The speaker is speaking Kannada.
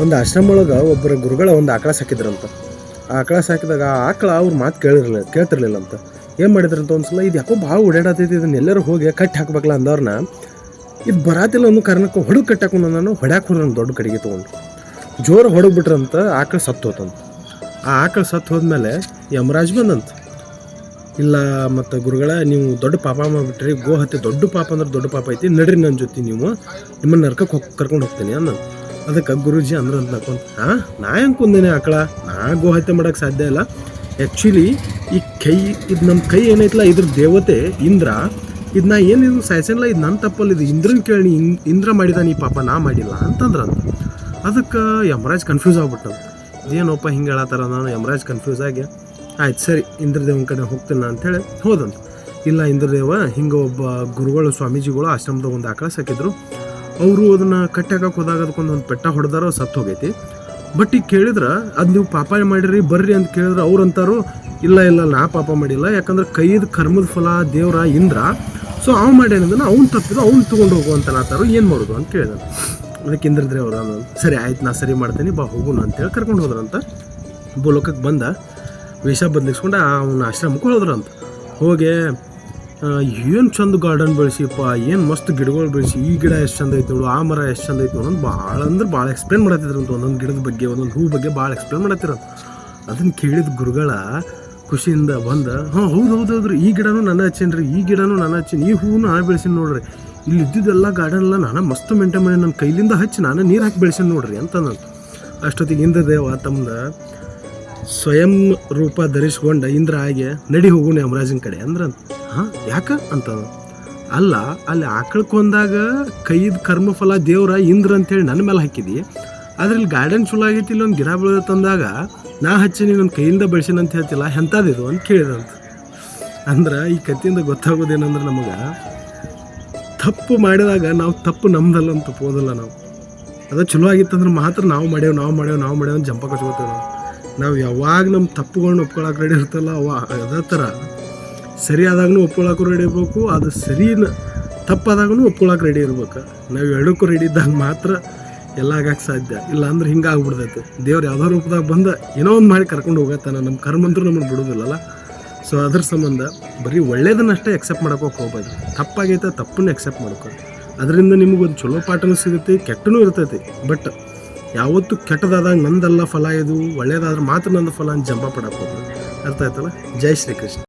ಒಂದು ಆಶ್ರಮ ಒಳಗೆ ಒಬ್ಬರು ಗುರುಗಳ ಒಂದು ಆಕಳ ಸಾಕಿದ್ರಂತ. ಆ ಆಕಳ ಸಾಕಿದಾಗ ಆ ಆಕಳ ಅವ್ರ ಮಾತು ಕೇಳ್ತಿರ್ಲಿಲ್ಲ ಅಂತ. ಏನು ಮಾಡಿದ್ರಂತ ಒಂದ್ಸಲ ಇದು ಯಾಕೋ ಭಾಳ ಓಡಾಡತೈತಿ, ಇದನ್ನ ಎಲ್ಲರೂ ಹೋಗಿ ಕಟ್ಟಿ ಹಾಕ್ಬೇಕಲ್ಲ ಅಂದವ್ರನ್ನ ಇದು ಬರಾತಿಲ್ಲ ಅನ್ನೋ ಕಾರಣಕ್ಕೆ ಹೊಡದು ಕಟ್ಟಿ ಹಾಕೊಂಡು ನಾನು ಹೊಡ್ಯಾಕೆ ಹೋದ್ರೆ ದೊಡ್ಡ ಕಡೆಗೆ ತೊಗೊಂಡು ಜೋರು ಹೊಡಗ್ಬಿಟ್ರಂತ. ಆಕಳ ಸತ್ತು ಹೋತಂತ. ಆ ಆಕಳ ಸತ್ತು ಹೋದ್ಮೇಲೆ ಯಮರಾಜ್ ಬಂದಂತ. ಇಲ್ಲ ಮತ್ತು ಗುರುಗಳ ನೀವು ದೊಡ್ಡ ಪಾಪ ಮಾಡಿಬಿಟ್ರಿ, ಗೋ ಹತ್ಯೆ ದೊಡ್ಡ ಪಾಪ ಅಂದ್ರೆ ದೊಡ್ಡ ಪಾಪ ಐತಿ, ನಡ್ರಿ ನನ್ನ ಜೊತೆ ನೀವು ನಿಮ್ಮನ್ನು ನರ್ಕಕ್ಕೆ ಕರ್ಕೊಂಡು ಹೋಗ್ತೀನಿ ಅನ್ನೋ. ಅದಕ್ಕೆ ಗುರೂಜಿ ಅಂದ್ರೆ ಅಂತ ನಕ್ಕೊಂತ, ನಾ ಹೆಂಗೆ ಕೊಂದೇನೆ ಆಕಳ, ನಾ ಗೋ ಹತ್ಯೆ ಮಾಡೋಕ್ಕೆ ಸಾಧ್ಯ ಇಲ್ಲ. ಆ್ಯಕ್ಚುಲಿ ಈ ಕೈ ಇದು ನಮ್ಮ ಕೈ ಏನೈತಲ್ಲ ಇದ್ರ ದೇವತೆ ಇಂದ್ರ, ಇದು ನಾ ಏನಿದು ಸಾಯ್ಸಲ್ಲ, ಇದು ನನ್ನ ತಪ್ಪಲ್ಲ, ಇದು ಇಂದ್ರನ ಕೇಳಿ ಇಂದ್ರ ಮಾಡಿದಾನೆ ಈ ಪಾಪ, ನಾ ಮಾಡಿಲ್ಲ ಅಂತಂದ್ರಂತ. ಅದಕ್ಕೆ ಯಮರಾಜ್ ಕನ್ಫ್ಯೂಸ್ ಆಗ್ಬಿಟ್ಟು, ಏನಪ್ಪ ಹಿಂಗೆ ಹೇಳತ್ತಾರ. ನಾನು ಯಮರಾಜ್ ಕನ್ಫ್ಯೂಸ್ ಆಗಿ ಆಯ್ತು ಸರಿ ಇಂದ್ರದೇವನ ಕಡೆ ಹೋಗ್ತೀನಿ ಅಂಥೇಳಿ ಹೋದಂತ. ಇಲ್ಲ ಇಂದ್ರದೇವ ಹಿಂಗೆ ಒಬ್ಬ ಗುರುಗಳು ಸ್ವಾಮೀಜಿಗಳು ಆಶ್ರಮದಾಗ ಒಂದು ಆಕಳ ಸಾಕಿದ್ರು, ಅವರು ಅದನ್ನು ಕಟ್ಟಾಕಕ್ಕೆ ಹೋದಾಗ ಅದಕ್ಕೊಂದೊಂದು ಪೆಟ್ಟ ಹೊಡೆದಾರೋ ಸತ್ತು ಹೋಗೈತಿ. ಬಟ್ ಈಗ ಕೇಳಿದ್ರೆ ಅದು ನೀವು ಪಾಪ ಮಾಡಿರಿ ಬರ್ರಿ ಅಂತ ಕೇಳಿದ್ರೆ ಅವ್ರು ಅಂತಾರು ಇಲ್ಲ ಇಲ್ಲ ನಾ ಪಾಪ ಮಾಡಿಲ್ಲ, ಯಾಕಂದ್ರೆ ಕೈದು ಕರ್ಮದ ಫಲ ದೇವ್ರ ಇಂದ್ರ, ಸೊ ಅವ್ನು ಮಾಡ್ಯಾನಂದ್ರೆ ಅವ್ನು ತಪ್ಪಿದ್ರು ಅವ್ನು ತೊಗೊಂಡು ಹೋಗುವಂತ ನಾತಾರು ಏನು ಮಾಡೋದು ಅಂತ ಕೇಳಿದ್ರು. ಅದಕ್ಕೆ ಇಂದ್ರದೇವ್ರು ಸರಿ ಆಯ್ತು ನಾ ಸರಿ ಮಾಡ್ತೀನಿ ಬಾ ಹೋಗೋಣ ಅಂತೇಳಿ ಕರ್ಕೊಂಡು ಹೋದ್ರಂತ. ಭೂಲೋಕಕ್ಕೆ ಬಂದ ವೇಷ ಬದಲಿಸ್ಕೊಂಡು ಅವನ ಆಶ್ರಮಕ್ಕೆ ಹೋದ್ರಂತ. ಹೋಗಿ ಏನು ಚಂದ ಗಾರ್ಡನ್ ಬೆಳೆಸಿಪ್ಪ, ಏನು ಮಸ್ತ್ ಗಿಡಗಳು ಬೆಳೆಸಿ, ಈ ಗಿಡ ಎಷ್ಟು ಚಂದ ಐತೆ ನೋಡು, ಆ ಮರ ಎಷ್ಟು ಚಂದ ಐತೆ ನೋಡು ಭಾಳ ಅಂದ್ರೆ ಭಾಳ ಎಕ್ಸ್ಪ್ಲೇನ್ ಮಾಡತ್ತಿದ್ರಂತ. ಒಂದೊಂದು ಗಿಡದ ಬಗ್ಗೆ ಒಂದೊಂದು ಹೂ ಬಗ್ಗೆ ಭಾಳ ಎಕ್ಸ್ಪ್ಲೇನ್ ಮಾಡತ್ತಿರಂತ. ಅದನ್ನು ಕೇಳಿದ ಗುರುಗಳ ಖುಷಿಯಿಂದ ಬಂದ, ಹೌದ್ರಿ ಈ ಗಿಡನೂ ನಾನು ಹಚ್ಚೇನ್ರಿ, ಈ ಗಿಡನೂ ನಾನು ಹಚ್ಚೀನಿ, ಈ ಹೂವು ನಾನು ಬೆಳೆಸೀನಿ ನೋಡ್ರಿ, ಇಲ್ಲಿ ಇದ್ದಿದ್ದೆಲ್ಲ ಗಾರ್ಡನ್ನೆಲ್ಲ ನಾನು ಮಸ್ತ್ ಮೇಂಟೈನ್ ಮಾಡಿ ನನ್ನ ಕೈಲಿಂದ ಹಚ್ಚಿ ನಾನು ನೀರು ಹಾಕಿ ಬೆಳೆಸೀನಿ ನೋಡ್ರಿ ಅಂತಂದಂತ. ಅಷ್ಟೊತ್ತಿಗೆ ಇಂದ್ರದೇವ ತಮ್ಮದ ಸ್ವಯಂ ರೂಪ ಧರಿಸ್ಕೊಂಡ ಇಂದ್ರ ಆಗಿ ನಡಿ ಹೋಗೋಣ ಯಮರಾಜನ ಕಡೆ ಅಂದ್ರಂತ. ಯಾಕ ಅಂತ ಅಲ್ಲ, ಅಲ್ಲಿ ಆಕಳ್ಕೊಂದಾಗ ಕೈದ ಕರ್ಮಫಲ ದೇವ್ರ ಇಂದ್ರ ಅಂತೇಳಿ ನನ್ನ ಮೇಲೆ ಹಾಕಿದಿ, ಆದ್ರೆ ಇಲ್ಲಿ ಗಾರ್ಡನ್ ಚಲೋ ಆಗೈತಿ, ಇಲ್ಲಿ ಒಂದು ಗಿಡ ಬೆಳೆದ ತಂದಾಗ ನಾ ಹಚ್ಚೀನಿ ನನ್ನ ಕೈಯಿಂದ ಬೆಳೆಸೀನಿ ಅಂತ ಹೇಳ್ತಿಲ್ಲ, ಎಂಥದಿದು ಅಂತ ಕೇಳಿದಂತ. ಅಂದ್ರೆ ಈ ಕಥೆಯಿಂದ ಗೊತ್ತಾಗೋದೇನಂದ್ರೆ ನಮಗೆ ತಪ್ಪು ಮಾಡಿದಾಗ ನಾವು ತಪ್ಪು ನಮ್ದಲ್ಲ ಅಂತ ತಪ್ಪೋದಲ್ಲ. ಅದು ಚಲೋ ಆಗಿತ್ತಂದ್ರೆ ಮಾತ್ರ ನಾವು ಮಾಡೇವು ಅಂತ ಜಂಪ ಕಚ್ಕೋತೇವೆ. ನಾವು ಯಾವಾಗ ನಮ್ಮ ತಪ್ಪುಗಳನ್ನ ಒಪ್ಕೊಳಕ್ಕೆ ರೆಡಿ ಇರ್ತಲ್ಲ ಅದೇ ಥರ ಸರಿ ಆದಾಗೂ ಒಪ್ಕೊಳಕ್ಕೂ ರೆಡಿ ಇರಬೇಕು, ಅದು ಸರಿ ತಪ್ಪಾದಾಗೂ ಒಪ್ಕೊಳಕ್ಕೆ ರೆಡಿ ಇರ್ಬೇಕು. ನಾವು ಎರಡಕ್ಕೂ ರೆಡಿ ಇದ್ದಾಗ ಮಾತ್ರ ಎಲ್ಲ ಆಗಕ್ಕೆ ಸಾಧ್ಯ. ಇಲ್ಲ ಅಂದ್ರೆ ಹಿಂಗೆ ಆಗ್ಬಿಡ್ತೈತೆ. ದೇವ್ರು ಯಾವುದೋ ರೂಪದಾಗ ಬಂದ ಏನೋ ಒಂದು ಮಾಡಿ ಕರ್ಕೊಂಡು ಹೋಗತ್ತಾನ, ನಮ್ಮ ಕರ್ಮಂತರೂ ನಮಗೆ ಬಿಡೋದಿಲ್ಲಲ್ಲ. ಸೊ ಅದ್ರ ಸಂಬಂಧ ಬರೀ ಒಳ್ಳೇದನ್ನಷ್ಟೇ ಎಕ್ಸೆಪ್ಟ್ ಮಾಡೋಕೆ ಹೋಗ್ಬೋದು. ತಪ್ಪಾಗೈತೆ ತಪ್ಪನ್ನು ಎಕ್ಸೆಪ್ಟ್ ಮಾಡ್ಕೊ, ಅದರಿಂದ ನಿಮಗೊಂದು ಚಲೋ ಪಾಠನೂ ಸಿಗುತ್ತೆ, ಕೆಟ್ಟನೂ ಇರ್ತೈತಿ. ಬಟ್ ಯಾವತ್ತೂ ಕೆಟ್ಟದಾದಾಗ ನಂದಲ್ಲ ಫಲ, ಇದು ಒಳ್ಳೇದಾದ್ರೆ ಮಾತ್ರ ನಂದು ಫಲ ಅಂತ ಜಂಪ ಪಡಕ್ಕೆ ಹೋಗ್ಬೋದು. ಅರ್ಥ ಆಯ್ತಲ್ಲ? ಜೈ ಶ್ರೀಕೃಷ್ಣ.